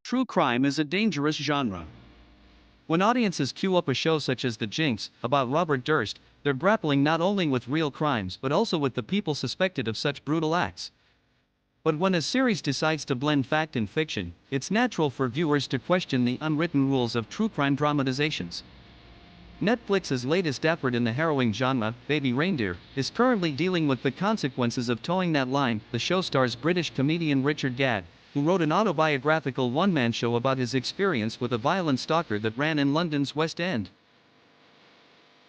True crime is a dangerous genre. When audiences queue up a show such as The Jinx, about Robert Durst, they're grappling not only with real crimes but also with the people suspected of such brutal acts. But when a series decides to blend fact and fiction, it's natural for viewers to question the unwritten rules of true crime dramatizations. Netflix's latest effort in the harrowing genre, Baby Reindeer, is currently dealing with the consequences of towing that line. The show stars British comedian Richard Gadd, who wrote an autobiographical one-man show about his experience with a violent stalker that ran in London's West End.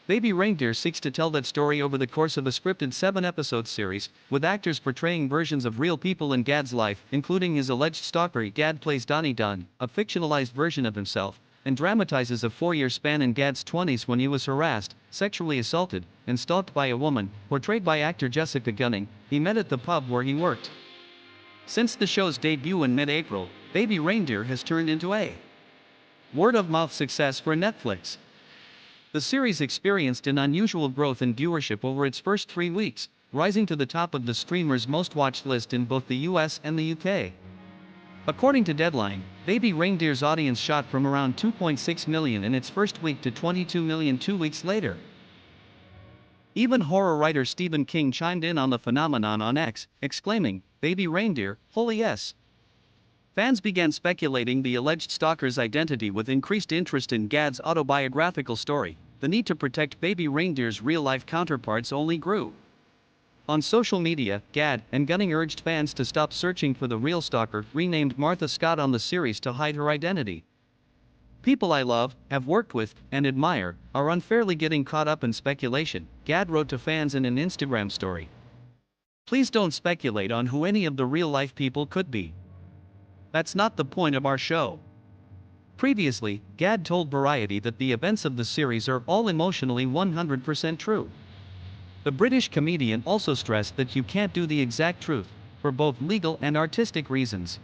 Baby Reindeer seeks to tell that story over the course of a scripted 7-episode series, with actors portraying versions of real people in Gadd's life, including his alleged stalker. Gadd plays Donnie Dunn, a fictionalized version of himself, and dramatizes a 4-year span in Gadd's 20s when he was harassed, sexually assaulted, and stalked by a woman, portrayed by actor Jessica Gunning, he met at the pub where he worked. Since the show's debut in mid-April, Baby Reindeer has turned into a word-of-mouth success for Netflix. The series experienced an unusual growth in viewership over its first 3 weeks, rising to the top of the streamer's most-watched list in both the US and the UK. According to Deadline, Baby Reindeer's audience shot from around 2.6 million in its first week to 22 million 2 weeks later. Even horror writer Stephen King chimed in on the phenomenon on X, exclaiming, "Baby Reindeer, holy yes." Fans began speculating the alleged stalker's identity with increased interest in Gadd's autobiographical story. The need to protect Baby Reindeer's real-life counterparts only grew. On social media, Gadd and Gunning urged fans to stop searching for the real stalker, renamed Martha Scott on the series to hide her identity. "People I love, have worked with, and admire, are unfairly getting caught up in speculation," Gadd wrote to fans in an Instagram story. "Please don't speculate on who any of the real-life people could be. That's not the point of our show." Previously, Gadd told Variety that the events of the series are all emotionally 100% true. The British comedian also stressed that you can't do the exact truth, for both legal and artistic reasons.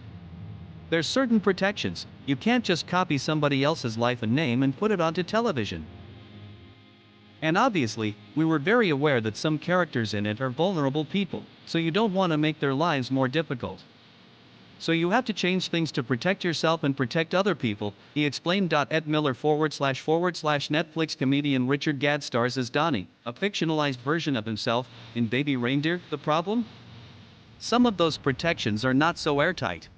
There's certain protections. You can't just copy somebody else's life and name and put it onto television. And obviously, we were very aware that some characters in it are vulnerable people, so you don't want to make their lives more difficult. So you have to change things to protect yourself and protect other people, he explained. Ed Miller / Netflix comedian Richard Gadd stars as Donnie, a fictionalized version of himself, in Baby Reindeer. The problem? Some of those protections are not so airtight.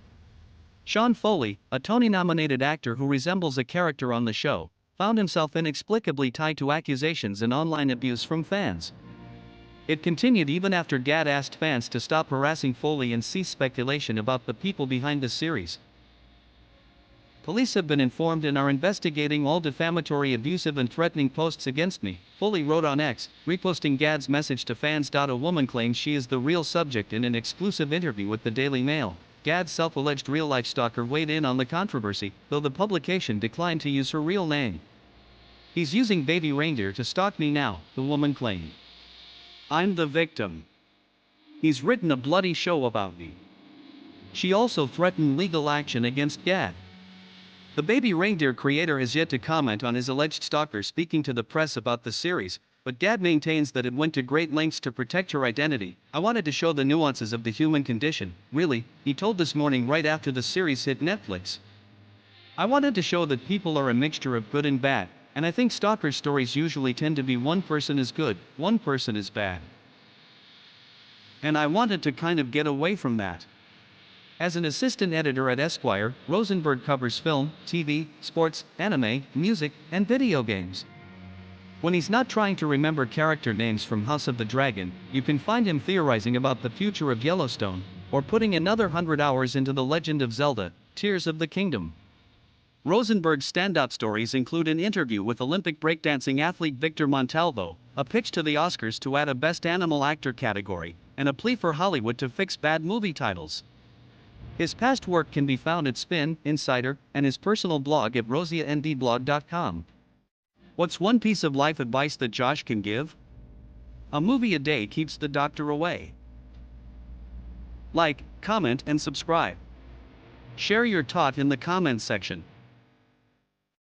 Sean Foley, a Tony-nominated actor who resembles a character on the show, found himself inexplicably tied to accusations and online abuse from fans. It continued even after Gadd asked fans to stop harassing Foley and cease speculation about the people behind the series. "Police have been informed and are investigating all defamatory, abusive and threatening posts against me," Foley wrote on X, reposting Gadd's message to fans. A woman claims she is the real subject in an exclusive interview with the Daily Mail. Gadd's self-alleged real-life stalker weighed in on the controversy, though the publication declined to use her real name. "He's using Baby Reindeer to stalk me now," the woman claimed. "I'm the victim. He's written a bloody show about me." She also threatened legal action against Gadd. The Baby Reindeer creator has yet to comment on his alleged stalker speaking to the press about the series, but Gadd maintains that it went to great lengths to protect her identity. "I wanted to show the nuances of the human condition, really," he told This Morning right after the series hit Netflix. "I wanted to show that people are a mixture of good and bad, and I think stalker stories usually tend to be one person is good, one person is bad. And I wanted to kind of get away from that." As an assistant editor at Esquire, Rosenberg covers film, TV, sports, anime, music, and video games. When he's not trying to remember character names from House of the Dragon, you can find him theorizing about the future of Yellowstone, or putting another 100 hours into The Legend of Zelda: Tears of the Kingdom. Rosenberg's stand-up stories include an interview with Olympic breakdancing athlete Victor Montalvo, a pitch to the Oscars to add a Best Animal Actor category, and a plea for Hollywood to fix bad movie titles. His past work can be found at Spin, Insider, and his personal blog at rosiaandblog.com. What's one piece of life advice that Josh can give? A movie a day keeps the doctor away. Like, comment and subscribe. Share your thought in the comments section.